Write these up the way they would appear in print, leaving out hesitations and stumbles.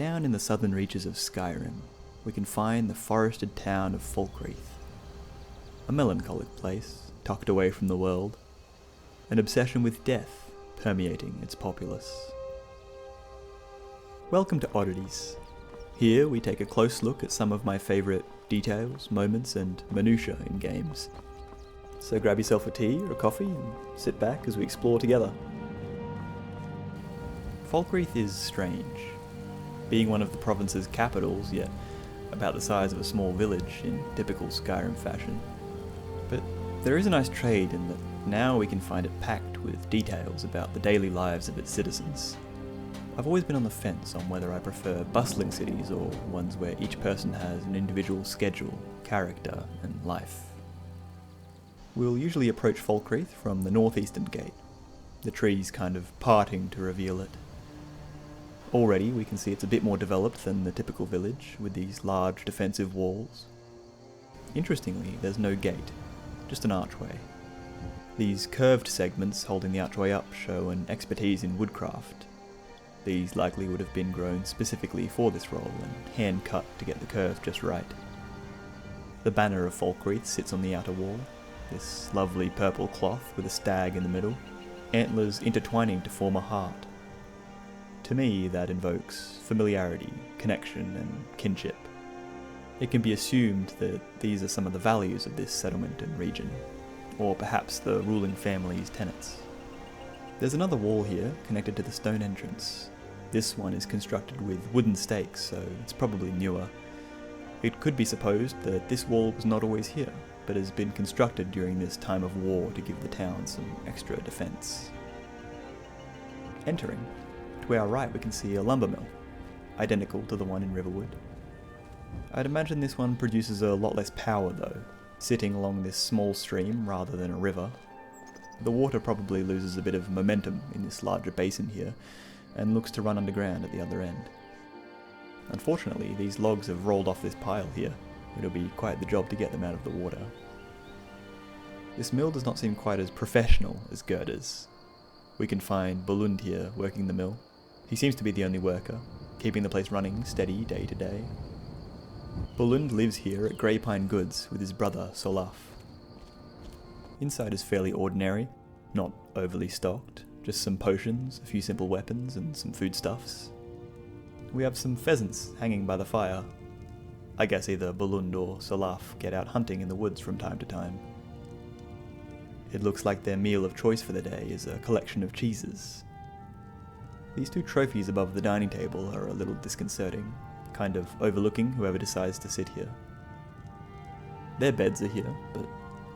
Down in the southern reaches of Skyrim, we can find the forested town of Falkreath. A melancholic place, tucked away from the world, an obsession with death permeating its populace. Welcome to Oddities. Here we take a close look at some of my favourite details, moments and minutiae in games. So grab yourself a tea or a coffee and sit back as we explore together. Falkreath is strange, being one of the province's capitals, yet about the size of a small village in typical Skyrim fashion. But there is a nice trade in that now we can find it packed with details about the daily lives of its citizens. I've always been on the fence on whether I prefer bustling cities or ones where each person has an individual schedule, character, and life. We'll usually approach Falkreath from the northeastern gate, the trees kind of parting to reveal it. Already we can see it's a bit more developed than the typical village, with these large defensive walls. Interestingly, there's no gate, just an archway. These curved segments holding the archway up show an expertise in woodcraft. These likely would have been grown specifically for this role and hand-cut to get the curve just right. The banner of Falkreath sits on the outer wall, this lovely purple cloth with a stag in the middle, antlers intertwining to form a heart. To me, that invokes familiarity, connection, and kinship. It can be assumed that these are some of the values of this settlement and region, or perhaps the ruling family's tenets. There's another wall here connected to the stone entrance. This one is constructed with wooden stakes, so it's probably newer. It could be supposed that this wall was not always here, but has been constructed during this time of war to give the town some extra defense. Entering, to our right we can see a lumber mill, identical to the one in Riverwood. I'd imagine this one produces a lot less power though, sitting along this small stream rather than a river. The water probably loses a bit of momentum in this larger basin here, and looks to run underground at the other end. Unfortunately, these logs have rolled off this pile here. It'll be quite the job to get them out of the water. This mill does not seem quite as professional as Gerda's. We can find Bolund here working the mill. He seems to be the only worker, keeping the place running steady day to day. Bolund lives here at Grey Pine Goods with his brother Solaf. Inside is fairly ordinary, not overly stocked, just some potions, a few simple weapons, and some foodstuffs. We have some pheasants hanging by the fire. I guess either Bolund or Solaf get out hunting in the woods from time to time. It looks like their meal of choice for the day is a collection of cheeses. These two trophies above the dining table are a little disconcerting, kind of overlooking whoever decides to sit here. Their beds are here, but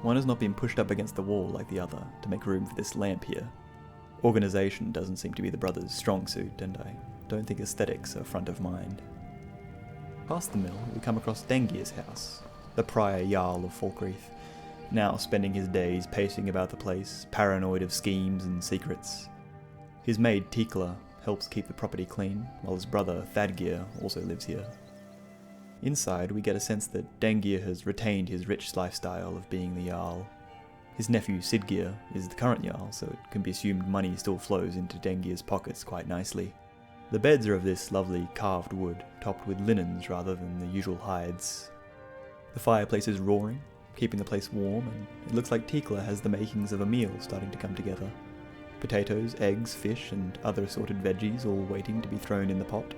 one has not been pushed up against the wall like the other to make room for this lamp here. Organisation doesn't seem to be the brothers' strong suit, and I don't think aesthetics are front of mind. Past the mill, we come across Dengir's house, the prior Yarl of Falkreath, now spending his days pacing about the place, paranoid of schemes and secrets. His maid Tikla helps keep the property clean, while his brother Thadgir also lives here. Inside, we get a sense that Dengir has retained his rich lifestyle of being the Yarl. His nephew Sidgir is the current Yarl, so it can be assumed money still flows into Dengir's pockets quite nicely. The beds are of this lovely carved wood, topped with linens rather than the usual hides. The fireplace is roaring, keeping the place warm, and it looks like Tikla has the makings of a meal starting to come together. Potatoes, eggs, fish, and other assorted veggies all waiting to be thrown in the pot.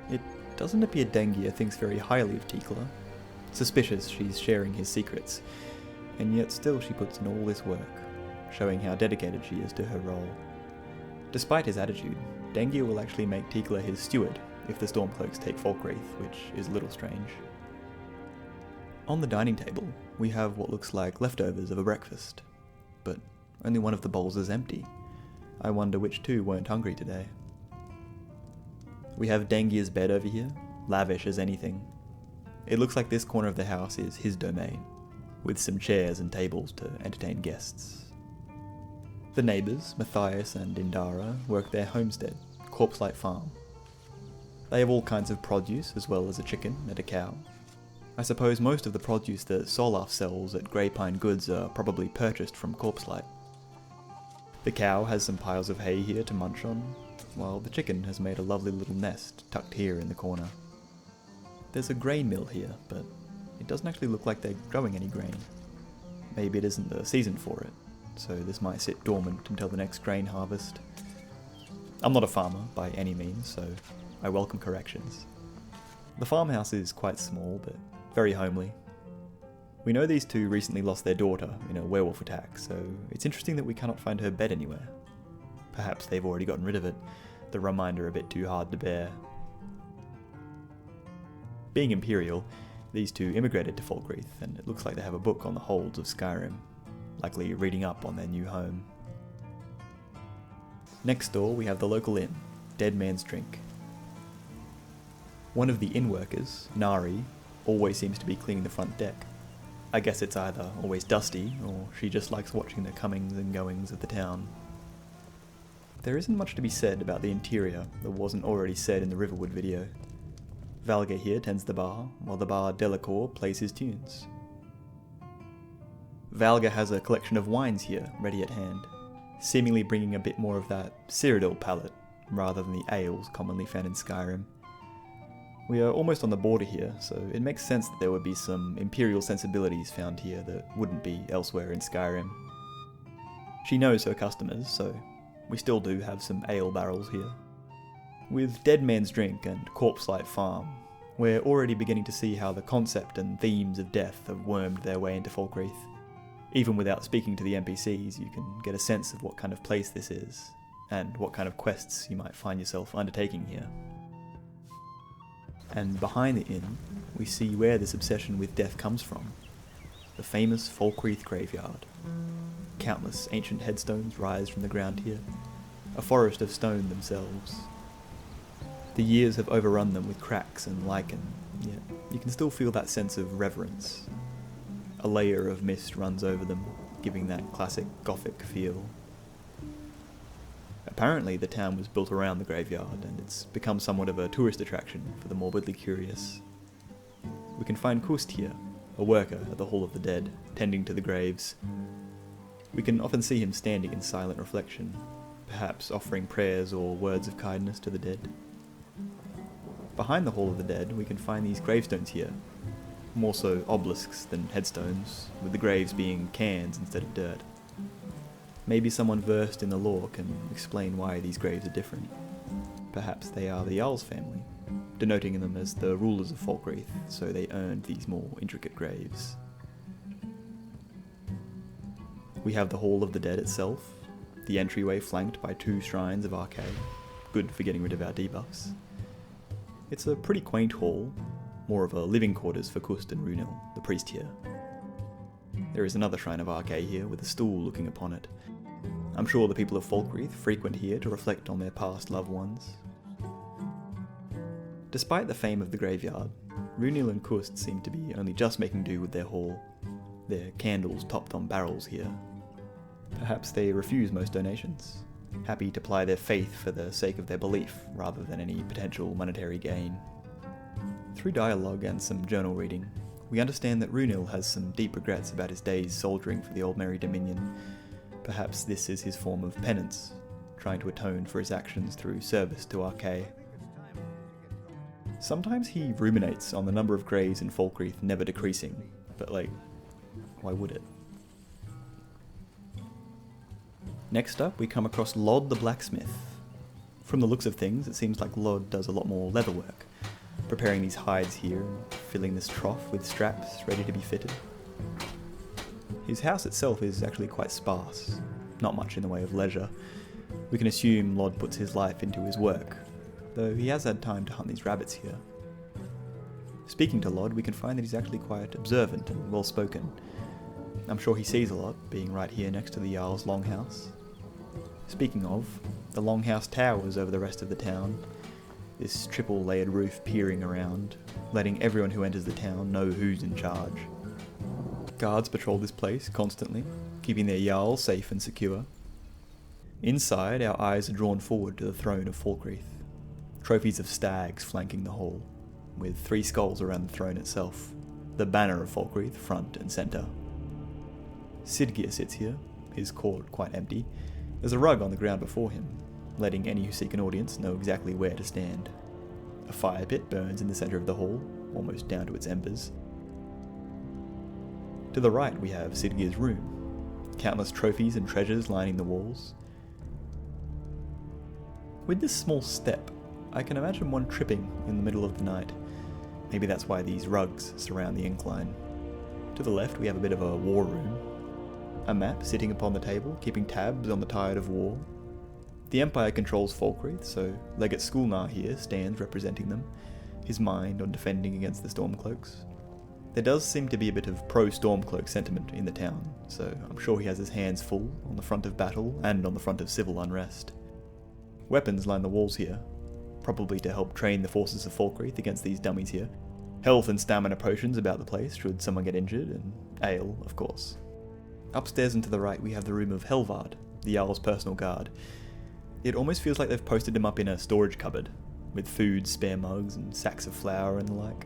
It doesn't appear Dengir thinks very highly of Tikla. Suspicious she's sharing his secrets, and yet still she puts in all this work, showing how dedicated she is to her role. Despite his attitude, Dengir will actually make Tikla his steward if the Stormcloaks take Falkreath, which is a little strange. On the dining table, we have what looks like leftovers of a breakfast, but only one of the bowls is empty. I wonder which two weren't hungry today. We have Dengir's bed over here, lavish as anything. It looks like this corner of the house is his domain, with some chairs and tables to entertain guests. The neighbours, Matthias and Indara, work their homestead, Corpselight Farm. They have all kinds of produce, as well as a chicken and a cow. I suppose most of the produce that Solaf sells at Grey Pine Goods are probably purchased from Corpselight. The cow has some piles of hay here to munch on, while the chicken has made a lovely little nest tucked here in the corner. There's a grain mill here, but it doesn't actually look like they're growing any grain. Maybe it isn't the season for it, so this might sit dormant until the next grain harvest. I'm not a farmer by any means, so I welcome corrections. The farmhouse is quite small, but very homely. We know these two recently lost their daughter in a werewolf attack, so it's interesting that we cannot find her bed anywhere. Perhaps they've already gotten rid of it, the reminder a bit too hard to bear. Being Imperial, these two immigrated to Falkreath, and it looks like they have a book on the holds of Skyrim, likely reading up on their new home. Next door we have the local inn, Dead Man's Drink. One of the inn workers, Nari, always seems to be cleaning the front deck. I guess it's either always dusty, or she just likes watching the comings and goings of the town. There isn't much to be said about the interior that wasn't already said in the Riverwood video. Valga here tends the bar, while the bard Delacour plays his tunes. Valga has a collection of wines here, ready at hand, seemingly bringing a bit more of that Cyrodiil palate, rather than the ales commonly found in Skyrim. We are almost on the border here, so it makes sense that there would be some imperial sensibilities found here that wouldn't be elsewhere in Skyrim. She knows her customers, so we still do have some ale barrels here. With Dead Man's Drink and Corpselight Farm, we're already beginning to see how the concept and themes of death have wormed their way into Falkreath. Even without speaking to the NPCs, you can get a sense of what kind of place this is, and what kind of quests you might find yourself undertaking here. And behind the inn, we see where this obsession with death comes from. The famous Falkreath Graveyard. Countless ancient headstones rise from the ground here, a forest of stone themselves. The years have overrun them with cracks and lichen, yet you can still feel that sense of reverence. A layer of mist runs over them, giving that classic Gothic feel. Apparently the town was built around the graveyard, and it's become somewhat of a tourist attraction for the morbidly curious. We can find Kust here, a worker at the Hall of the Dead, tending to the graves. We can often see him standing in silent reflection, perhaps offering prayers or words of kindness to the dead. Behind the Hall of the Dead we can find these gravestones here, more so obelisks than headstones, with the graves being cairns instead of dirt. Maybe someone versed in the lore can explain why these graves are different. Perhaps they are the Yarl's family, denoting them as the rulers of Falkreath, so they earned these more intricate graves. We have the Hall of the Dead itself, the entryway flanked by 2 shrines of Arcade, good for getting rid of our debuffs. It's a pretty quaint hall, more of a living quarters for Kust and Runil, the priest here. There is another shrine of Arcade here with a stool looking upon it. I'm sure the people of Falkreath frequent here to reflect on their past loved ones. Despite the fame of the graveyard, Runil and Kust seem to be only just making do with their hall, their candles topped on barrels here. Perhaps they refuse most donations, happy to ply their faith for the sake of their belief rather than any potential monetary gain. Through dialogue and some journal reading, we understand that Runil has some deep regrets about his days soldiering for the Old Merry Dominion. Perhaps this is his form of penance, trying to atone for his actions through service to Arcade. Sometimes he ruminates on the number of graves in Falkreath never decreasing, but why would it? Next up we come across Lod the Blacksmith. From the looks of things it seems like Lod does a lot more leather work, preparing these hides here and filling this trough with straps ready to be fitted. His house itself is actually quite sparse, not much in the way of leisure. We can assume Lod puts his life into his work, though he has had time to hunt these rabbits here. Speaking to Lod, we can find that he's actually quite observant and well-spoken. I'm sure he sees a lot, being right here next to the Yarl's Longhouse. Speaking of, the Longhouse towers over the rest of the town, this triple-layered roof peering around, letting everyone who enters the town know who's in charge. Guards patrol this place constantly, keeping their Yarl safe and secure. Inside, our eyes are drawn forward to the throne of Falkreath. Trophies of stags flanking the hall, with 3 skulls around the throne itself, the banner of Falkreath front and centre. Sidgeir sits here, his court quite empty, There's a rug on the ground before him, letting any who seek an audience know exactly where to stand. A fire pit burns in the centre of the hall, almost down to its embers. To the right we have Sidgir's room, countless trophies and treasures lining the walls. With this small step, I can imagine one tripping in the middle of the night. Maybe that's why these rugs surround the incline. To the left we have a bit of a war room. A map sitting upon the table, keeping tabs on the tide of war. The Empire controls Falkreath, so Legate Skulnar here stands representing them, his mind on defending against the Stormcloaks. There does seem to be a bit of pro-Stormcloak sentiment in the town, so I'm sure he has his hands full on the front of battle and on the front of civil unrest. Weapons line the walls here, probably to help train the forces of Falkreath against these dummies here. Health and stamina potions about the place should someone get injured, and ale, of course. Upstairs and to the right we have the room of Helvard, the Yarl's personal guard. It almost feels like they've posted him up in a storage cupboard, with food, spare mugs, and sacks of flour and the like.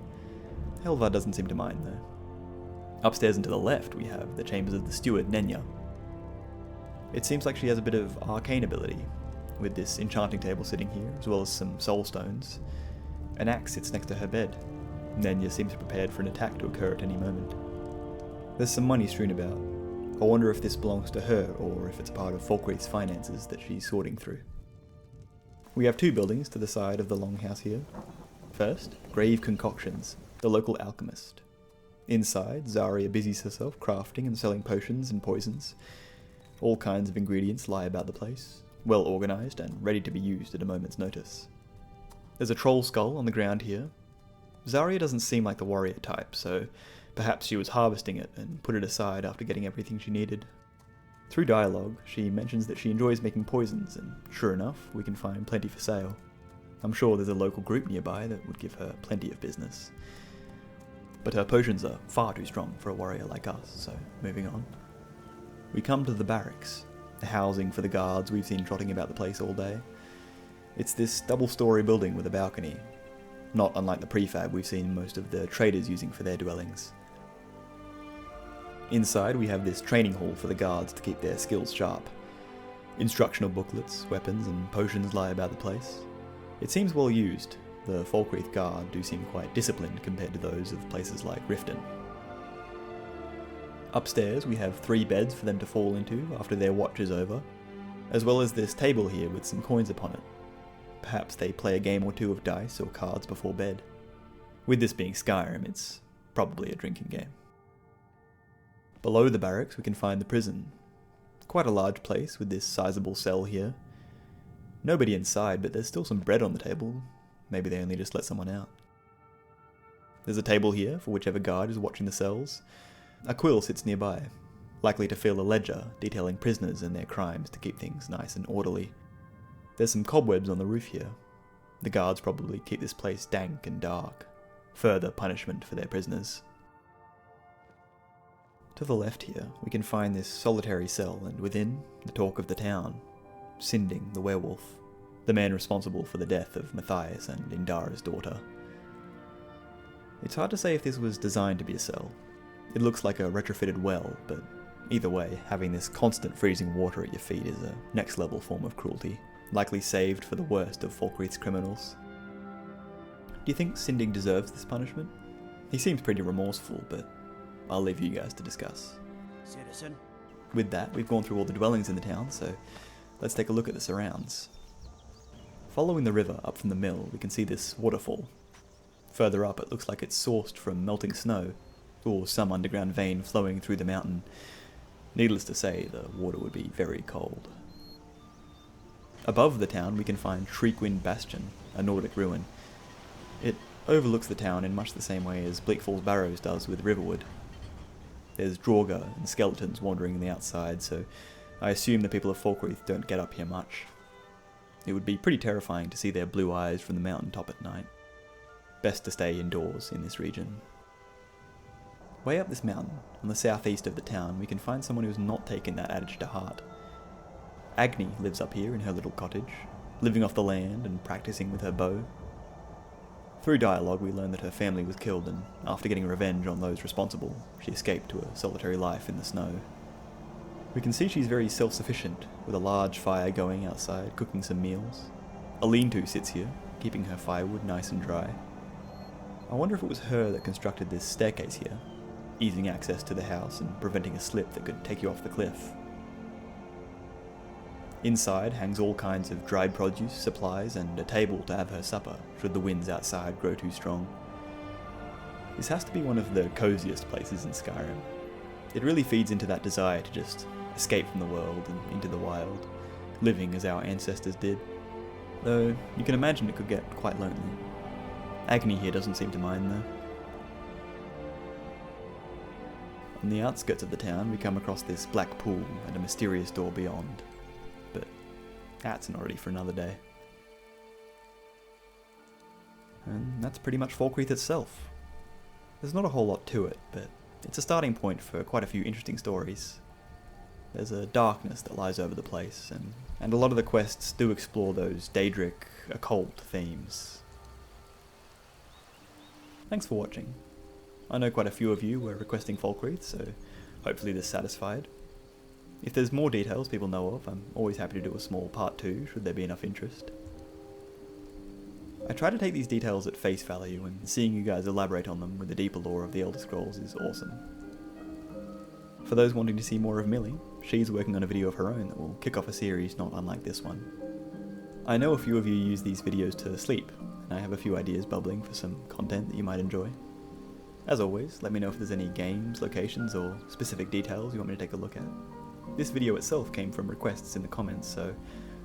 Helvard doesn't seem to mind though. Upstairs and to the left we have the chambers of the steward, Nenya. It seems like she has a bit of arcane ability, with this enchanting table sitting here, as well as some soul stones. An axe sits next to her bed. Nenya seems prepared for an attack to occur at any moment. There's some money strewn about. I wonder if this belongs to her, or if it's a part of Falkreath's finances that she's sorting through. We have two buildings to the side of the Longhouse here. First, Grave Concoctions, the local alchemist. Inside, Zarya busies herself crafting and selling potions and poisons. All kinds of ingredients lie about the place, well organised and ready to be used at a moment's notice. There's a troll skull on the ground here. Zarya doesn't seem like the warrior type, so perhaps she was harvesting it and put it aside after getting everything she needed. Through dialogue, she mentions that she enjoys making poisons, and sure enough, we can find plenty for sale. I'm sure there's a local group nearby that would give her plenty of business. But her potions are far too strong for a warrior like us, so moving on. We come to the Barracks, the housing for the guards we've seen trotting about the place all day. It's this double-storey building with a balcony, not unlike the prefab we've seen most of the traders using for their dwellings. Inside we have this training hall for the guards to keep their skills sharp. Instructional booklets, weapons and potions lie about the place. It seems well used. The Falkreath Guard do seem quite disciplined compared to those of places like Riften. Upstairs we have 3 beds for them to fall into after their watch is over, as well as this table here with some coins upon it. Perhaps they play a game or two of dice or cards before bed. With this being Skyrim, it's probably a drinking game. Below the barracks we can find the prison. Quite a large place with this sizable cell here. Nobody inside, but there's still some bread on the table. Maybe they only just let someone out. There's a table here for whichever guard is watching the cells. A quill sits nearby, likely to fill a ledger detailing prisoners and their crimes to keep things nice and orderly. There's some cobwebs on the roof here. The guards probably keep this place dank and dark. Further punishment for their prisoners. To the left here, we can find this solitary cell, and within, the talk of the town. Sinding, the werewolf, the man responsible for the death of Matthias and Indara's daughter. It's hard to say if this was designed to be a cell. It looks like a retrofitted well, but either way, having this constant freezing water at your feet is a next level form of cruelty, likely saved for the worst of Falkreath's criminals. Do you think Sinding deserves this punishment? He seems pretty remorseful, but I'll leave you guys to discuss. Citizen. With that, we've gone through all the dwellings in the town, so let's take a look at the surrounds. Following the river up from the mill, we can see this waterfall. Further up, it looks like it's sourced from melting snow, or some underground vein flowing through the mountain. Needless to say, the water would be very cold. Above the town, we can find Shriekwind Bastion, a Nordic ruin. It overlooks the town in much the same way as Bleak Falls Barrows does with Riverwood. There's Draugr and skeletons wandering in the outside, so I assume the people of Falkreath don't get up here much. It would be pretty terrifying to see their blue eyes from the mountaintop at night. Best to stay indoors in this region. Way up this mountain, on the southeast of the town, we can find someone who's not taken that adage to heart. Agni lives up here in her little cottage, living off the land and practicing with her bow. Through dialogue we learn that her family was killed, and after getting revenge on those responsible, she escaped to a solitary life in the snow. We can see she's very self-sufficient, with a large fire going outside, cooking some meals. A lean-to sits here, keeping her firewood nice and dry. I wonder if it was her that constructed this staircase here, easing access to the house and preventing a slip that could take you off the cliff. Inside hangs all kinds of dried produce, supplies, and a table to have her supper, should the winds outside grow too strong. This has to be one of the coziest places in Skyrim. It really feeds into that desire to just escape from the world and into the wild, living as our ancestors did. Though, you can imagine it could get quite lonely. Agni here doesn't seem to mind though. On the outskirts of the town, we come across this black pool and a mysterious door beyond. But that's an oddity for another day. And that's pretty much Falkreath itself. There's not a whole lot to it, but it's a starting point for quite a few interesting stories. There's a darkness that lies over the place, and a lot of the quests do explore those Daedric, occult themes. Thanks for watching. I know quite a few of you were requesting Falkreath, so hopefully this satisfied. If there's more details people know of, I'm always happy to do a small part 2, should there be enough interest. I try to take these details at face value, and seeing you guys elaborate on them with the deeper lore of the Elder Scrolls is awesome. For those wanting to see more of Millie, she's working on a video of her own that will kick off a series not unlike this one. I know a few of you use these videos to sleep, and I have a few ideas bubbling for some content that you might enjoy. As always, let me know if there's any games, locations, or specific details you want me to take a look at. This video itself came from requests in the comments, so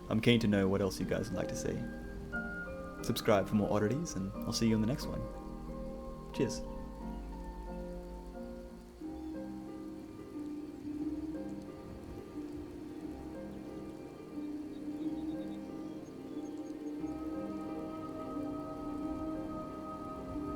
I'm keen to know what else you guys would like to see. Subscribe for more oddities, and I'll see you in the next one. Cheers.